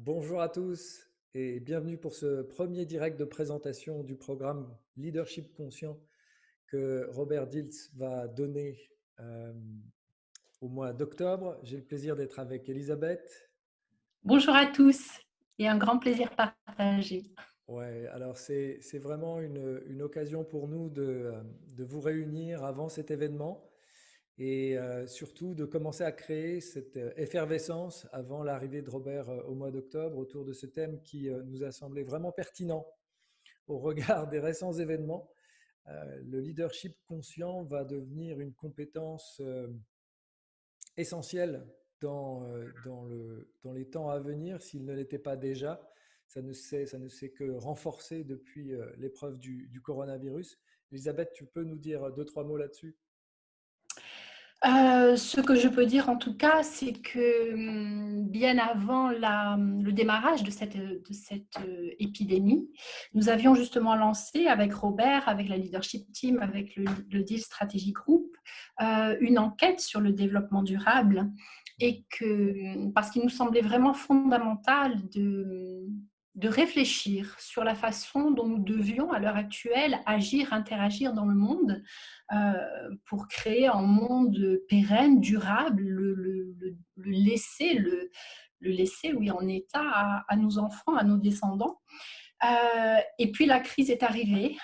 Bonjour à tous et bienvenue pour ce premier direct de présentation du programme Leadership Conscient que Robert Dilts va donner euh, au mois d'octobre. J'ai le plaisir d'être avec Elisabeth. Bonjour à tous et un grand plaisir partagé. Ouais, alors c'est vraiment une occasion pour nous de vous réunir avant cet événement et surtout de commencer à créer cette effervescence avant l'arrivée de Robert au mois d'octobre autour de ce thème qui nous a semblé vraiment pertinent au regard des récents événements. Le leadership conscient va devenir une compétence essentielle dans les temps à venir, s'il ne l'était pas déjà. Ça ne s'est que renforcé depuis l'épreuve du coronavirus. Elisabeth, tu peux nous dire deux, trois mots là-dessus? Ce que je peux dire en tout cas, c'est que bien avant le démarrage de cette épidémie, nous avions justement lancé avec Robert, avec la Leadership Team, avec le Deal Strategy Group, une enquête sur le développement durable et parce qu'il nous semblait vraiment fondamental de réfléchir sur la façon dont nous devions à l'heure actuelle agir, interagir dans le monde pour créer un monde pérenne, durable, le laisser oui, en état à nos enfants, à nos descendants. Et puis la crise est arrivée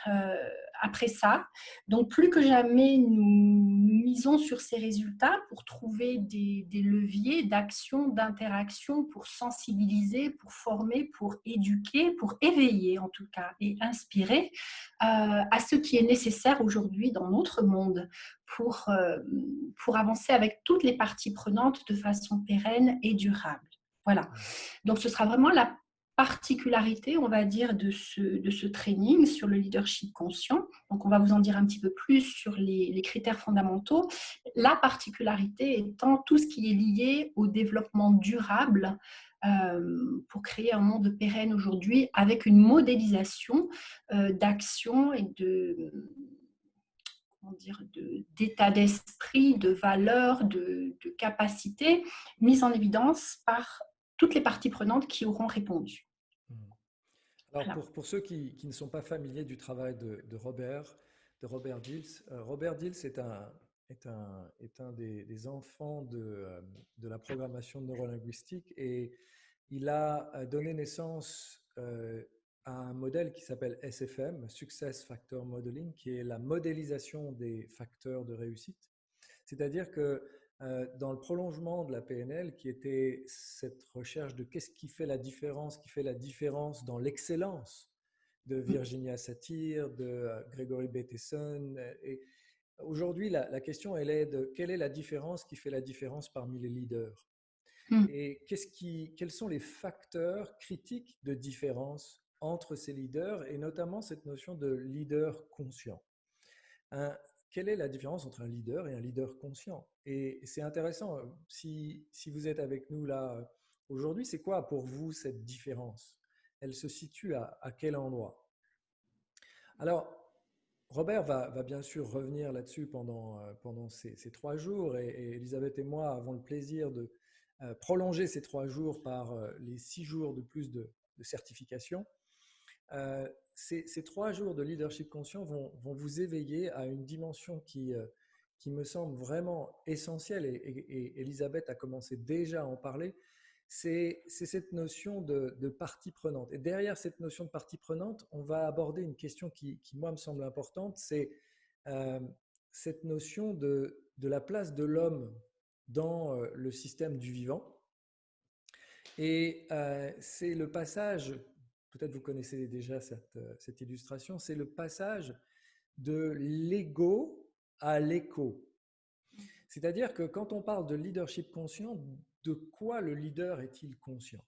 après ça. Donc plus que jamais, nous misons sur ces résultats pour trouver des leviers d'action, d'interaction, pour sensibiliser, pour former, pour éduquer, pour éveiller en tout cas et inspirer à ce qui est nécessaire aujourd'hui dans notre monde pour avancer avec toutes les parties prenantes de façon pérenne et durable. Voilà. Donc ce sera vraiment la particularité, on va dire, de ce training sur le leadership conscient. Donc, on va vous en dire un petit peu plus sur les critères fondamentaux. La particularité étant tout ce qui est lié au développement durable pour créer un monde pérenne aujourd'hui avec une modélisation d'action et d'état d'esprit, de valeurs, de capacités mises en évidence par toutes les parties prenantes qui auront répondu. Hmm. Alors, Voilà. pour ceux qui ne sont pas familiers du travail de Robert Dills, Robert Dills est un des enfants de la programmation neurolinguistique et il a donné naissance à un modèle qui s'appelle SFM, Success Factor Modeling, qui est la modélisation des facteurs de réussite. C'est-à-dire que dans le prolongement de la PNL, qui était cette recherche de qu'est-ce qui fait la différence dans l'excellence de Virginia Satir, de Gregory Bateson. Et aujourd'hui, la question, elle est de quelle est la différence qui fait la différence parmi les leaders Mm. et quels sont les facteurs critiques de différence entre ces leaders et notamment cette notion de leader conscient. Un- Quelle est la différence entre un leader et un leader conscient? Et c'est intéressant, si vous êtes avec nous là aujourd'hui, c'est quoi pour vous cette différence? Elle se situe à quel endroit? Alors, Robert va bien sûr revenir là-dessus pendant ces 3 jours et Elisabeth et moi avons le plaisir de prolonger ces 3 jours par les 6 jours de plus de certification. Ces 3 jours de leadership conscient vont vous éveiller à une dimension qui me semble vraiment essentielle et Elisabeth a commencé déjà à en parler, c'est cette notion de partie prenante. Et derrière cette notion de partie prenante, on va aborder une question qui moi, me semble importante, c'est euh, cette notion de la place de l'homme dans le système du vivant. Et c'est le passage, peut-être vous connaissez déjà cette illustration, c'est le passage de l'ego à l'écho. C'est-à-dire que quand on parle de leadership conscient, de quoi le leader est-il conscient?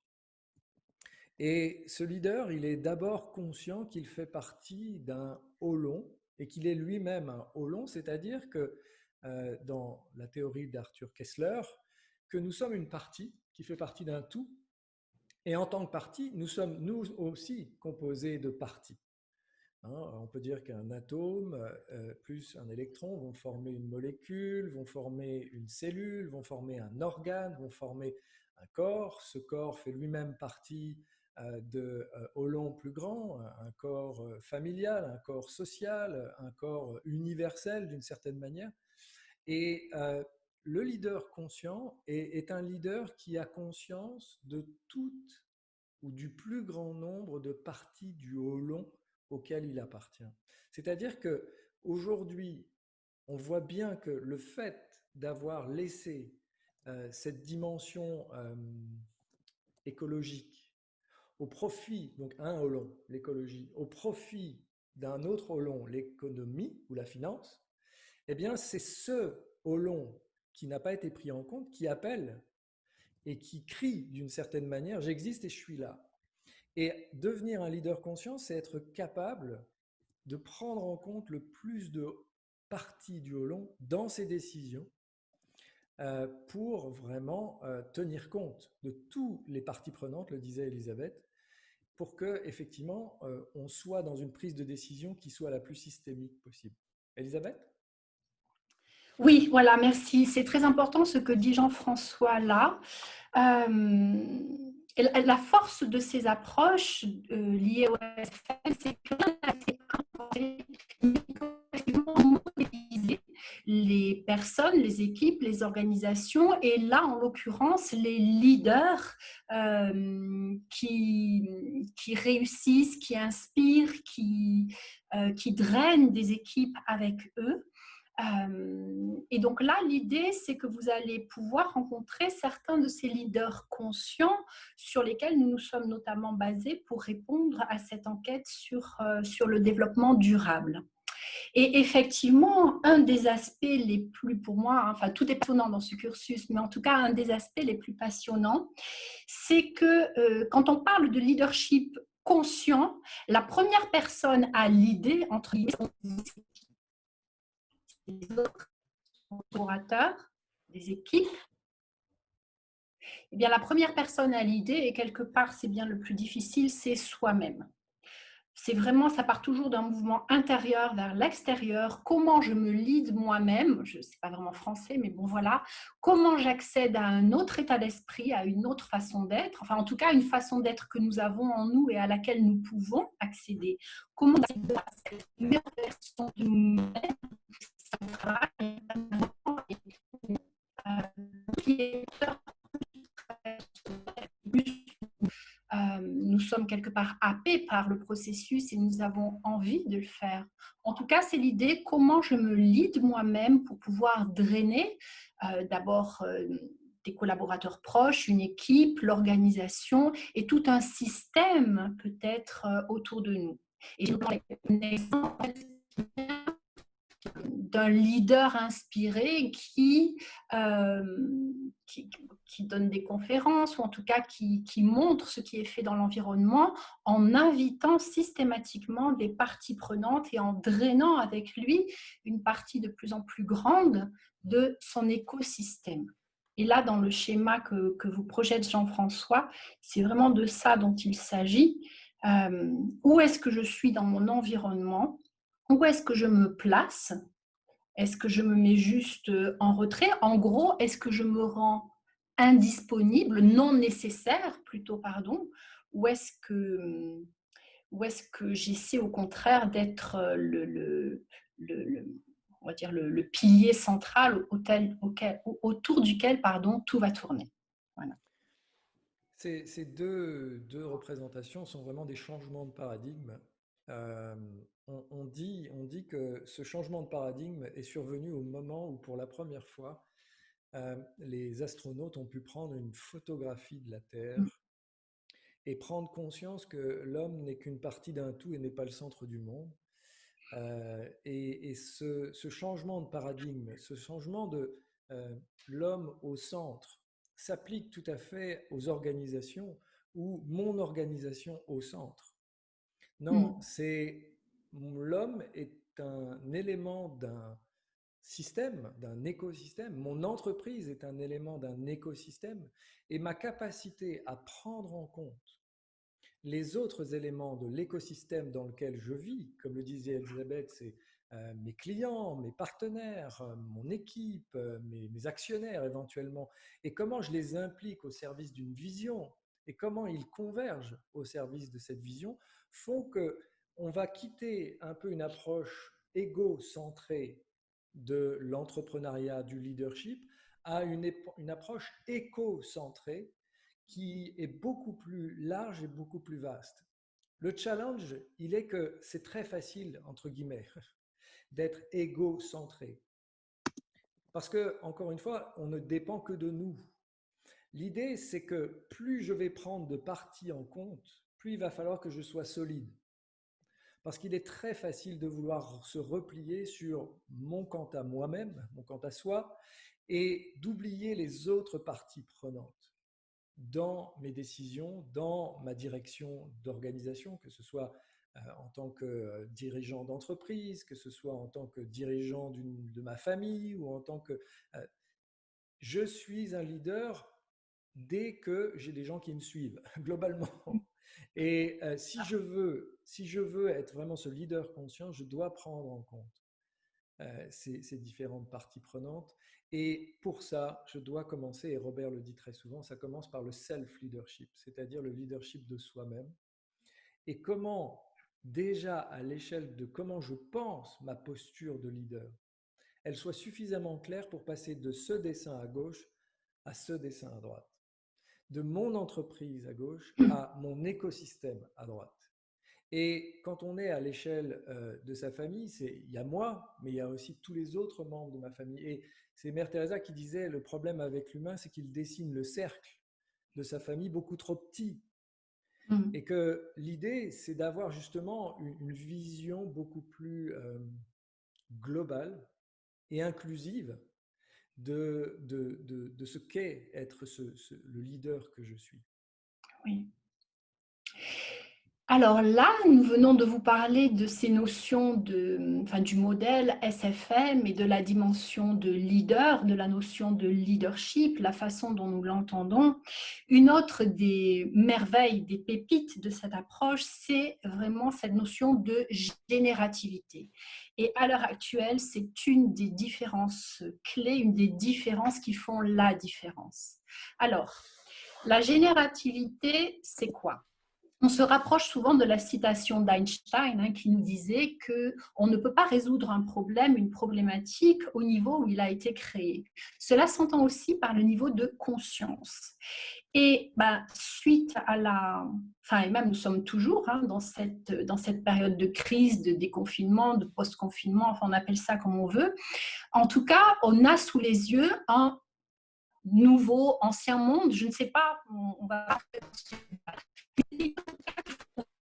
Et ce leader, il est d'abord conscient qu'il fait partie d'un holon et qu'il est lui-même un holon, c'est-à-dire que dans la théorie d'Arthur Kessler, que nous sommes une partie qui fait partie d'un tout. Et en tant que partie, nous sommes nous aussi composés de parties. Hein, on peut dire qu'un atome plus un électron vont former une molécule, vont former une cellule, vont former un organe, vont former un corps. Ce corps fait lui-même partie de Olon plus grand, un corps familial, un corps social, un corps universel d'une certaine manière. Et le leader conscient est un leader qui a conscience de toutes ou du plus grand nombre de parties du Olon auquel il appartient. C'est-à-dire que aujourd'hui, on voit bien que le fait d'avoir laissé cette dimension écologique au profit, donc un Olon, l'écologie, au profit d'un autre Olon, l'économie ou la finance, eh bien c'est ce Olon qui n'a pas été pris en compte qui appelle et qui crie d'une certaine manière, j'existe et je suis là. Et devenir un leader conscient, c'est être capable de prendre en compte le plus de parties du Olon dans ses décisions pour vraiment tenir compte de toutes les parties prenantes, le disait Elisabeth, pour que effectivement on soit dans une prise de décision qui soit la plus systémique possible. Elisabeth? Oui, voilà, merci. C'est très important ce que dit Jean-François là. La force de ces approches liées au SFL, c'est que modéliser les personnes, les équipes, les organisations et là, en l'occurrence, les leaders qui réussissent, qui inspirent, qui drainent des équipes avec eux. Et donc là, l'idée, c'est que vous allez pouvoir rencontrer certains de ces leaders conscients sur lesquels nous nous sommes notamment basés pour répondre à cette enquête sur le développement durable. Et effectivement, un des aspects les plus, pour moi, enfin tout est passionnant dans ce cursus, mais en tout cas, un des aspects les plus passionnants, c'est que quand on parle de leadership conscient, la première personne à l'idée, entre les autres collaborateurs, des équipes, eh bien, la première personne à l'idée, et quelque part, c'est bien le plus difficile, c'est soi-même. C'est vraiment, ça part toujours d'un mouvement intérieur vers l'extérieur. Comment je me lead moi-même, je sais pas vraiment français, mais bon voilà. Comment j'accède à un autre état d'esprit, à une autre façon d'être, enfin en tout cas une façon d'être que nous avons en nous et à laquelle nous pouvons accéder. Comment accéder à cette meilleure version de nous-mêmes, qui est nous sommes quelque part happés par le processus et nous avons envie de le faire. En tout cas, c'est l'idée comment je me lead moi-même pour pouvoir drainer d'abord des collaborateurs proches, une équipe, l'organisation et tout un système peut-être autour de nous. Et je prends l'exemple d'un leader inspiré qui donne des conférences ou en tout cas qui montre ce qui est fait dans l'environnement en invitant systématiquement des parties prenantes et en drainant avec lui une partie de plus en plus grande de son écosystème. Et là, dans le schéma que vous projette Jean-François, c'est vraiment de ça dont il s'agit. Où est-ce que je suis dans mon environnement? Où est-ce que je me place? Est-ce que je me mets juste en retrait? En gros, est-ce que je me rends indisponible, non nécessaire plutôt, pardon, ou est-ce que j'essaie au contraire d'être on va dire le pilier central autour duquel pardon, tout va tourner. Voilà. Ces deux représentations sont vraiment des changements de paradigme. Euh, on dit que ce changement de paradigme est survenu au moment où, pour la première fois, les astronautes ont pu prendre une photographie de la Terre et prendre conscience que l'homme n'est qu'une partie d'un tout et n'est pas le centre du monde. Et ce changement de paradigme, ce changement de l'homme au centre, s'applique tout à fait aux organisations ou mon organisation au centre. Non, c'est l'homme est un élément d'un système, d'un écosystème. Mon entreprise est un élément d'un écosystème et ma capacité à prendre en compte les autres éléments de l'écosystème dans lequel je vis, comme le disait Elisabeth, c'est mes clients, mes partenaires, mon équipe, mes actionnaires éventuellement, et comment je les implique au service d'une vision et comment ils convergent au service de cette vision, font que on va quitter un peu une approche égocentrée de l'entrepreneuriat, du leadership, à une approche éco-centrée qui est beaucoup plus large et beaucoup plus vaste. Le challenge, il est que c'est très facile, entre guillemets, d'être égocentré. Parce que, encore une fois, on ne dépend que de nous. L'idée, c'est que plus je vais prendre de parties en compte, plus il va falloir que je sois solide. Parce qu'il est très facile de vouloir se replier sur mon quant à moi-même, mon quant à soi, et d'oublier les autres parties prenantes dans mes décisions, dans ma direction d'organisation, que ce soit en tant que dirigeant d'entreprise, que ce soit en tant que dirigeant de ma famille ou en tant que... je suis un leader dès que j'ai des gens qui me suivent, globalement. Et si je veux être vraiment ce leader conscient, je dois prendre en compte ces différentes parties prenantes. Et pour ça, je dois commencer, et Robert le dit très souvent, ça commence par le self-leadership, c'est-à-dire le leadership de soi-même. Et comment, déjà à l'échelle de comment je pense ma posture de leader, elle soit suffisamment claire pour passer de ce dessin à gauche à ce dessin à droite, de mon entreprise à gauche à mon écosystème à droite. Et quand on est à l'échelle de sa famille, il y a moi, mais il y a aussi tous les autres membres de ma famille. Et c'est Mère Teresa qui disait, le problème avec l'humain, c'est qu'il dessine le cercle de sa famille beaucoup trop petit. Et que l'idée, c'est d'avoir justement une vision beaucoup plus globale et inclusive de ce qu'est être le leader que je suis. Oui. Alors là, nous venons de vous parler de ces notions du modèle SFM et de la dimension de leader, de la notion de leadership, la façon dont nous l'entendons. Une autre des merveilles, des pépites de cette approche, c'est vraiment cette notion de générativité. Et à l'heure actuelle, c'est une des différences clés, une des différences qui font la différence. Alors, la générativité, c'est quoi ? On se rapproche souvent de la citation d'Einstein qui nous disait qu'on ne peut pas résoudre un problème, une problématique au niveau où il a été créé. Cela s'entend aussi par le niveau de conscience. Et suite à et même nous sommes toujours dans cette période de crise, de déconfinement, de post-confinement, enfin on appelle ça comme on veut. En tout cas, on a sous les yeux un nouveau, ancien monde, je ne sais pas, on va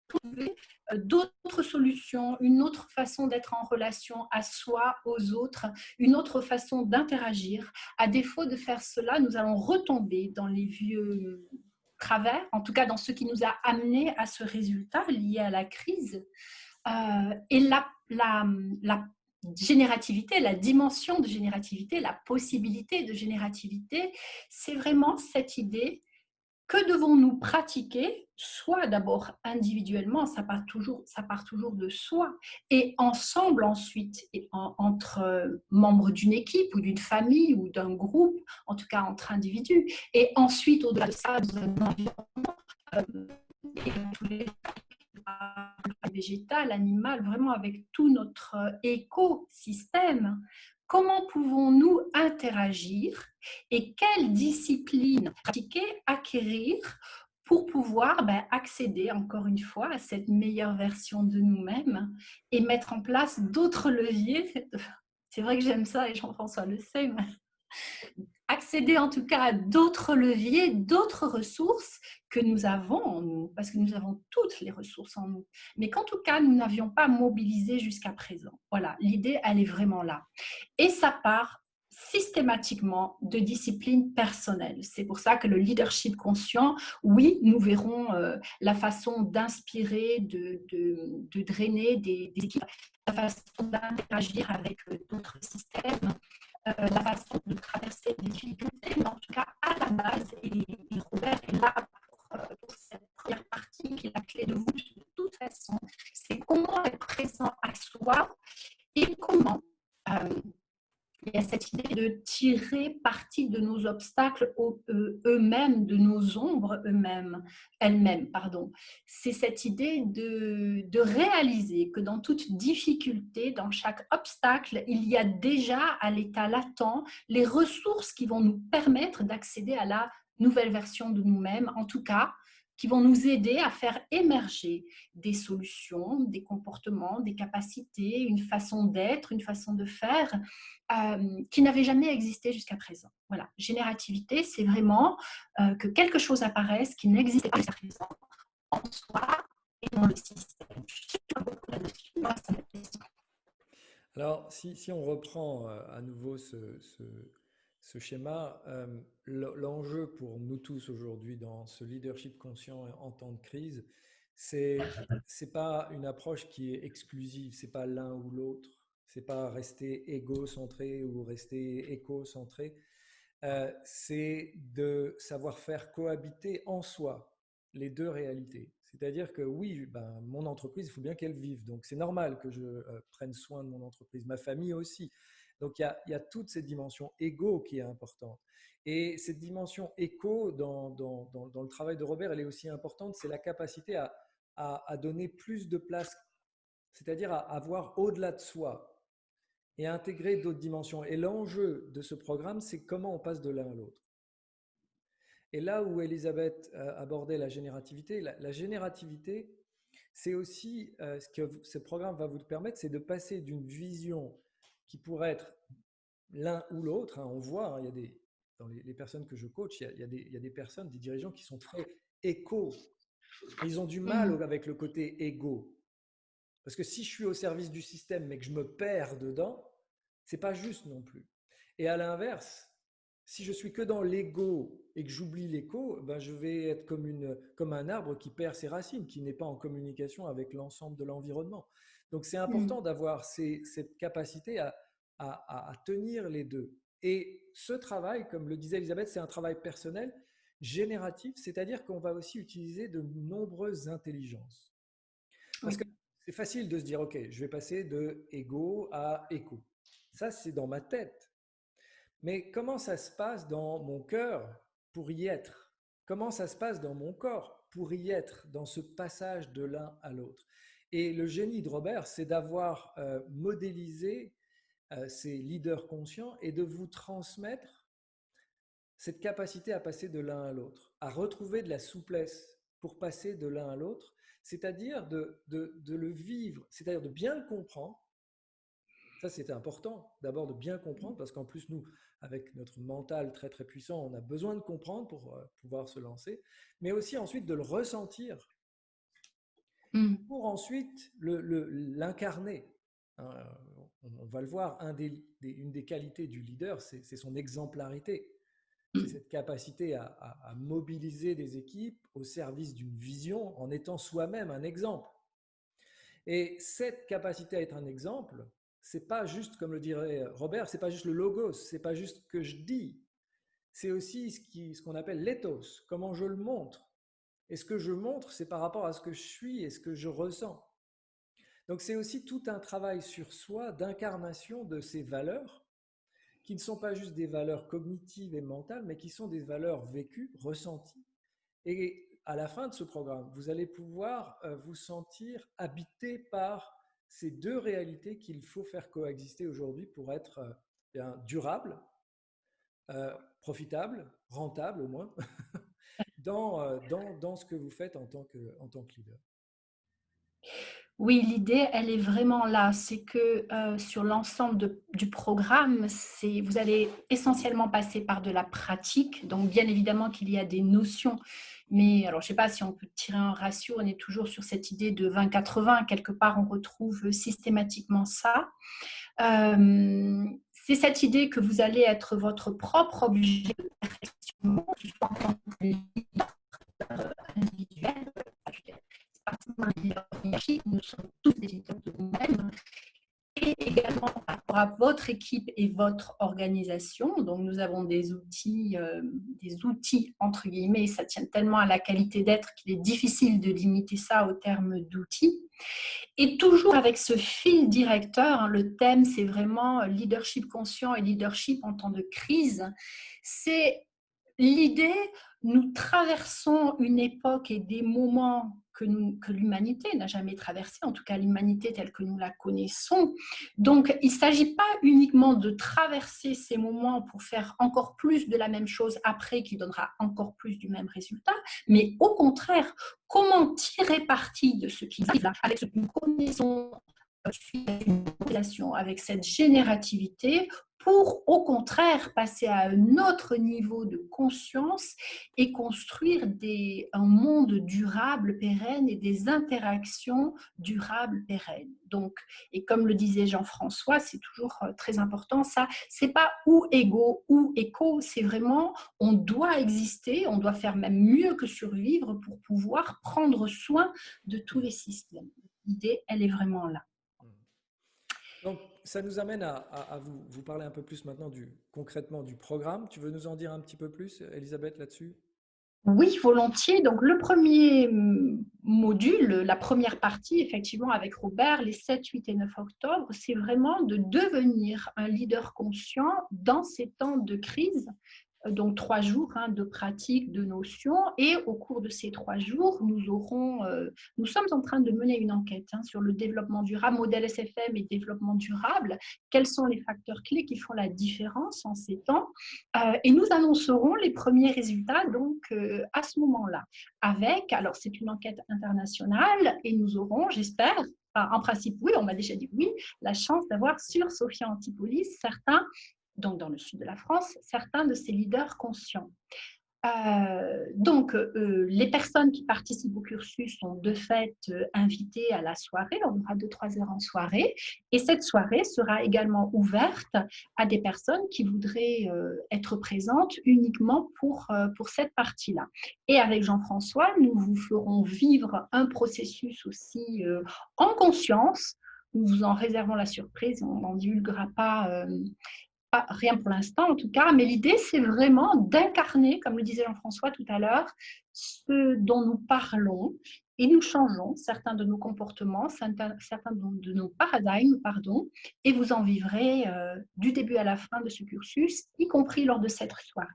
trouver d'autres solutions, une autre façon d'être en relation à soi, aux autres, une autre façon d'interagir. À défaut de faire cela, nous allons retomber dans les vieux travers, en tout cas dans ce qui nous a amené à ce résultat lié à la crise. Et la générativité, la dimension de générativité, la possibilité de générativité, c'est vraiment cette idée. Que devons-nous pratiquer, soit d'abord individuellement, ça part toujours de soi, et ensemble ensuite, entre membres d'une équipe ou d'une famille ou d'un groupe, en tout cas entre individus, et ensuite au-delà de ça, dans un environnement, et tous les végétal, animal, vraiment avec tout notre écosystème. Comment pouvons-nous interagir et quelles disciplines pratiquer, acquérir pour pouvoir accéder encore une fois à cette meilleure version de nous-mêmes et mettre en place d'autres leviers. C'est vrai que j'aime ça et Jean-François le sait, mais accéder en tout cas à d'autres leviers, d'autres ressources que nous avons en nous, parce que nous avons toutes les ressources en nous, mais qu'en tout cas, nous n'avions pas mobilisé jusqu'à présent. Voilà, l'idée, elle est vraiment là. Et ça part systématiquement de discipline personnelle. C'est pour ça que le leadership conscient, oui, nous verrons la façon d'inspirer, de drainer des équipes, la façon d'interagir avec d'autres systèmes, la façon de traverser des difficultés, mais en tout cas, à la base, et Robert est là pour cette première partie qui est la clé de voûte de toute façon, c'est comment être présent à soi et tirer parti de nos obstacles eux-mêmes, de nos ombres elles-mêmes, pardon. C'est cette idée de réaliser que dans toute difficulté, dans chaque obstacle, il y a déjà à l'état latent les ressources qui vont nous permettre d'accéder à la nouvelle version de nous-mêmes, en tout cas, qui vont nous aider à faire émerger des solutions, des comportements, des capacités, une façon d'être, une façon de faire qui n'avait jamais existé jusqu'à présent. Voilà, générativité, c'est vraiment que quelque chose apparaisse qui n'existait pas jusqu'à présent en soi et dans le système. Je suis beaucoup là-dessus. Moi, ça m'intéresse. Alors, si on reprend à nouveau ce schéma, l'enjeu pour nous tous aujourd'hui dans ce leadership conscient en temps de crise, c'est pas une approche qui est exclusive, c'est pas l'un ou l'autre, c'est pas rester égocentré ou rester éco-centré, c'est de savoir faire cohabiter en soi les deux réalités. C'est-à-dire que oui, ben, mon entreprise, il faut bien qu'elle vive. Donc c'est normal que je prenne soin de mon entreprise, ma famille aussi. Donc il y a toute cette dimension égo qui est importante. Et cette dimension éco dans le travail de Robert, elle est aussi importante, c'est la capacité à donner plus de place, c'est-à-dire à voir au-delà de soi et à intégrer d'autres dimensions. Et l'enjeu de ce programme, c'est comment on passe de l'un à l'autre. Et là où Elisabeth abordait la générativité, la générativité, c'est aussi ce que ce programme va vous permettre, c'est de passer d'une vision qui pourrait être l'un ou l'autre. Hein, on voit, hein, il y a dans les personnes que je coach, il y a des personnes, des dirigeants qui sont très éco. Ils ont du mal avec le côté égo. Parce que si je suis au service du système, mais que je me perds dedans, c'est pas juste non plus. Et à l'inverse, si je suis que dans l'ego et que j'oublie l'écho, ben je vais être comme un arbre qui perd ses racines, qui n'est pas en communication avec l'ensemble de l'environnement. Donc c'est important d'avoir cette capacité à tenir les deux. Et ce travail, comme le disait Elisabeth, c'est un travail personnel, génératif, c'est-à-dire qu'on va aussi utiliser de nombreuses intelligences. Parce que c'est facile de se dire, OK, je vais passer de ego à écho. Ça, c'est dans ma tête. Mais comment ça se passe dans mon cœur pour y être? Comment ça se passe dans mon corps pour y être, dans ce passage de l'un à l'autre? Et le génie de Robert, c'est d'avoir modélisé ces leaders conscients et de vous transmettre cette capacité à passer de l'un à l'autre, à retrouver de la souplesse pour passer de l'un à l'autre, c'est-à-dire de le vivre, c'est-à-dire de bien le comprendre. Ça, c'était important, d'abord de bien comprendre, parce qu'en plus, nous, avec notre mental très très puissant, on a besoin de comprendre pour pouvoir se lancer, mais aussi ensuite de le ressentir pour ensuite l'incarner. Hein, on va le voir, une des qualités du leader, c'est son exemplarité. C'est cette capacité à mobiliser des équipes au service d'une vision en étant soi-même un exemple. Et cette capacité à être un exemple, c'est pas juste, comme le dirait Robert, c'est pas juste le logos, c'est pas juste ce que je dis, c'est aussi ce qu'on appelle l'éthos, comment je le montre. Et ce que je montre, c'est par rapport à ce que je suis et ce que je ressens. Donc c'est aussi tout un travail sur soi d'incarnation de ces valeurs qui ne sont pas juste des valeurs cognitives et mentales, mais qui sont des valeurs vécues, ressenties. Et à la fin de ce programme, vous allez pouvoir vous sentir habité par ces deux réalités qu'il faut faire coexister aujourd'hui pour être durable, profitable, rentable au moins, dans ce que vous faites en tant que leader. Oui, l'idée, elle est vraiment là. C'est que sur l'ensemble du programme, vous allez essentiellement passer par de la pratique. Donc, bien évidemment qu'il y a des notions. Mais alors, je ne sais pas si on peut tirer un ratio. On est toujours sur cette idée de 20-80. Quelque part, on retrouve systématiquement ça. C'est cette idée que vous allez être votre propre objet de perfection, en tant que leader individuel. Nous sommes tous des leaders de nous-mêmes et également par à votre équipe et votre organisation. Donc, nous avons des outils entre guillemets, ça tient tellement à la qualité d'être qu'il est difficile de limiter ça au terme d'outils. Et toujours avec ce fil directeur, hein, le thème, c'est vraiment leadership conscient et leadership en temps de crise. C'est l'idée, nous traversons une époque et des moments que l'humanité n'a jamais traversé, en tout cas l'humanité telle que nous la connaissons. Donc, il ne s'agit pas uniquement de traverser ces moments pour faire encore plus de la même chose après qui donnera encore plus du même résultat, mais au contraire, comment tirer parti de ce qui arrive avec ce que nous connaissons, une relation avec cette générativité pour au contraire passer à un autre niveau de conscience et construire un monde durable, pérenne et des interactions durables, pérennes. Donc, et comme le disait Jean-François, c'est toujours très important ça, c'est pas ou égo ou éco, c'est vraiment on doit exister, on doit faire même mieux que survivre pour pouvoir prendre soin de tous les systèmes. L'idée, elle est vraiment là. Donc, ça nous amène à vous parler un peu plus maintenant concrètement du programme. Tu veux nous en dire un petit peu plus, Elisabeth, là-dessus? Oui, volontiers. Donc, le premier module, la première partie, effectivement, avec Robert, les 7, 8 et 9 octobre, c'est vraiment de devenir un leader conscient dans ces temps de crise. Donc 3 jours de pratique, de notions. Et au cours de ces 3 jours, nous sommes en train de mener une enquête sur le développement durable, modèle SFM et développement durable. Quels sont les facteurs clés qui font la différence en ces temps? Et nous annoncerons les premiers résultats donc à ce moment-là. Alors c'est une enquête internationale et nous aurons, j'espère, en principe oui, on m'a déjà dit oui, la chance d'avoir sur Sophia Antipolis certains, donc dans le sud de la France, certains de ces leaders conscients. Donc, les personnes qui participent au cursus sont de fait invitées à la soirée. On aura 2-3 heures en soirée. Et cette soirée sera également ouverte à des personnes qui voudraient être présentes uniquement pour cette partie-là. Et avec Jean-François, nous vous ferons vivre un processus aussi en conscience. Nous vous en réservons la surprise. On n'en divulguera pas rien pour l'instant en tout cas, mais l'idée c'est vraiment d'incarner, comme le disait Jean-François tout à l'heure, ce dont nous parlons et nous changeons certains de nos comportements, certains de nos paradigmes, et vous en vivrez du début à la fin de ce cursus, y compris lors de cette soirée.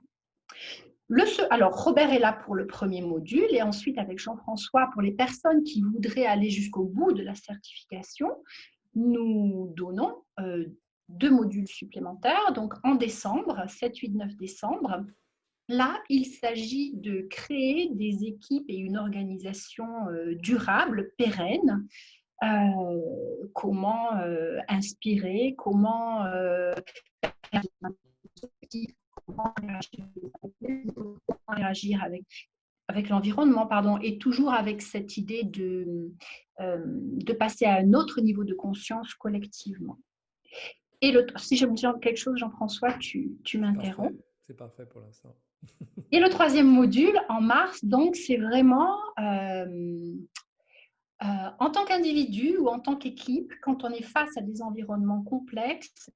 Alors, Robert est là pour le premier module et ensuite avec Jean-François pour les personnes qui voudraient aller jusqu'au bout de la certification, nous donnons 2 modules supplémentaires, donc en décembre, 7, 8, 9 décembre. Là, il s'agit de créer des équipes et une organisation durable, pérenne. Comment inspirer, comment réagir avec l'environnement, et toujours avec cette idée de passer à un autre niveau de conscience collectivement. Et si je me dis quelque chose, Jean-François, tu m'interromps. C'est parfait pour l'instant. Et le 3e module, en mars, donc, c'est vraiment en tant qu'individu ou en tant qu'équipe, quand on est face à des environnements complexes,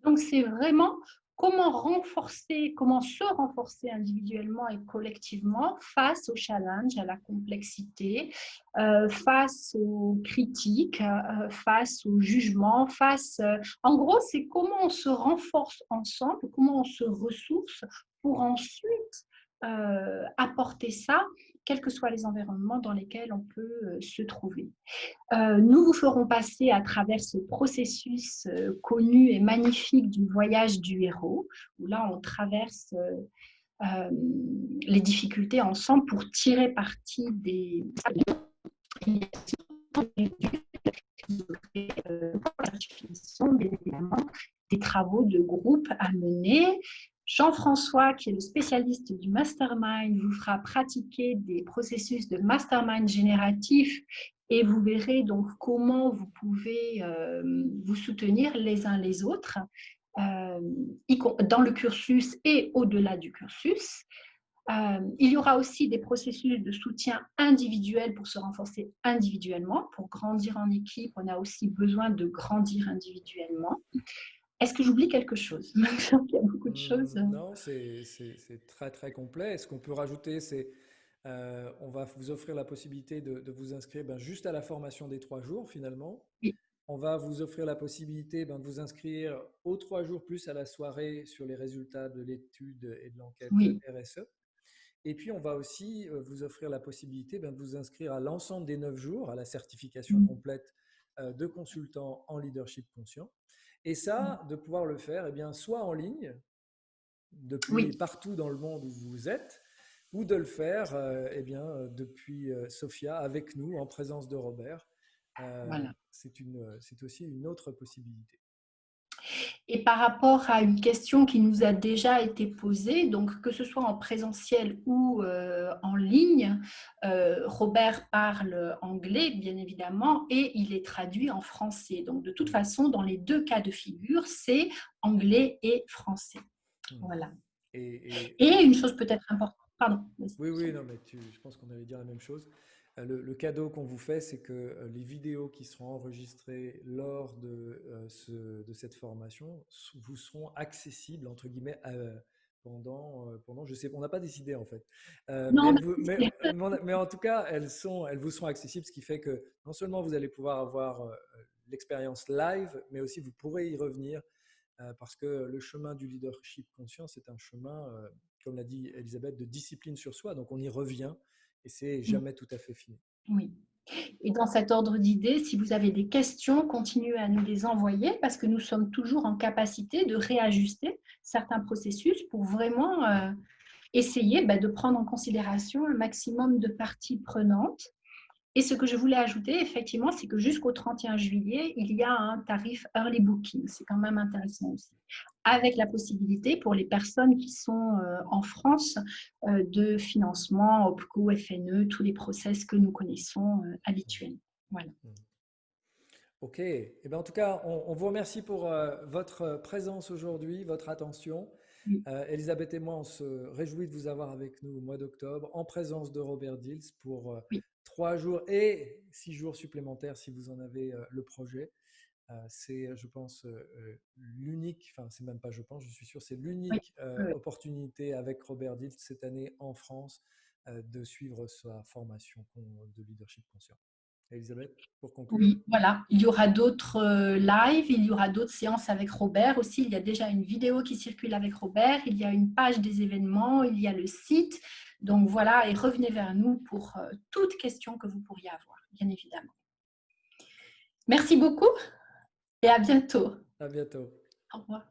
donc c'est vraiment comment se renforcer individuellement et collectivement face aux challenges, à la complexité, face aux critiques, face aux jugements, en gros, c'est comment on se renforce ensemble, comment on se ressource pour ensuite apporter ça, quels que soient les environnements dans lesquels on peut se trouver. Nous vous ferons passer à travers ce processus connu et magnifique du voyage du héros, où là on traverse les difficultés ensemble pour tirer parti des travaux de groupe à mener. Jean-François, qui est le spécialiste du mastermind, vous fera pratiquer des processus de mastermind génératif et vous verrez donc comment vous pouvez vous soutenir les uns les autres. dans le cursus et au-delà du cursus. Il y aura aussi des processus de soutien individuel pour se renforcer individuellement. Pour grandir en équipe, on a aussi besoin de grandir individuellement. Est-ce que j'oublie quelque chose? Il y a beaucoup de choses. Non, c'est très très complet. Ce qu'on peut rajouter, c'est on va vous offrir la possibilité de vous inscrire juste à la formation des 3 jours finalement. Oui, On va vous offrir la possibilité de vous inscrire aux 3 jours plus à la soirée sur les résultats de l'étude et de l'enquête oui, RSE. Et puis, on va aussi vous offrir la possibilité de vous inscrire à l'ensemble des 9 jours, à la certification mmh, complète de consultant en leadership conscient. Et ça, de pouvoir le faire, soit en ligne, depuis oui, partout dans le monde où vous êtes, ou de le faire depuis Sofia avec nous, en présence de Robert. voilà. C'est aussi une autre possibilité. Et par rapport à une question qui nous a déjà été posée, donc que ce soit en présentiel ou en ligne, Robert parle anglais, bien évidemment, et il est traduit en français. Donc de toute Mm. façon, dans les deux cas de figure, c'est anglais et français. Mm. Voilà. Et Et une chose peut-être importante, pardon, vas-y. oui, oui, non, mais je pense qu'on allait dire la même chose. Le cadeau qu'on vous fait, c'est que les vidéos qui seront enregistrées lors de cette formation vous seront accessibles, entre guillemets, pendant, je sais, on n'a pas décidé en fait. Non, Mais en tout cas, elles vous seront accessibles, ce qui fait que non seulement vous allez pouvoir avoir l'expérience live, mais aussi vous pourrez y revenir parce que le chemin du leadership conscient, c'est un chemin, comme l'a dit Elisabeth, de discipline sur soi. Donc on y revient et c'est jamais tout à fait fini. oui. Et dans cet ordre d'idées, si vous avez des questions, continuez à nous les envoyer parce que nous sommes toujours en capacité de réajuster certains processus pour vraiment essayer de prendre en considération un maximum de parties prenantes. Et ce que je voulais ajouter, effectivement, c'est que jusqu'au 31 juillet, il y a un tarif early booking. C'est quand même intéressant aussi. Avec la possibilité pour les personnes qui sont en France de financement, OPCO, FNE, tous les process que nous connaissons habituellement. Voilà. Ok, eh bien, en tout cas, on vous remercie pour votre présence aujourd'hui, votre attention. Oui, Elisabeth et moi, on se réjouit de vous avoir avec nous au mois d'octobre, en présence de Robert Dills pour oui, 3 jours et 6 jours supplémentaires si vous en avez le projet. C'est, je pense, l'unique, enfin, c'est même pas je pense, je suis sûr, c'est oui, l'unique oui. opportunité avec Robert Dills cette année en France de suivre sa formation de leadership conscient. Elisabeth, pour conclure. Oui, voilà. Il y aura d'autres lives, il y aura d'autres séances avec Robert aussi. Il y a déjà une vidéo qui circule avec Robert, il y a une page des événements, il y a le site. Donc voilà, et revenez vers nous pour toute question que vous pourriez avoir, bien évidemment. Merci beaucoup et à bientôt. À bientôt. Au revoir.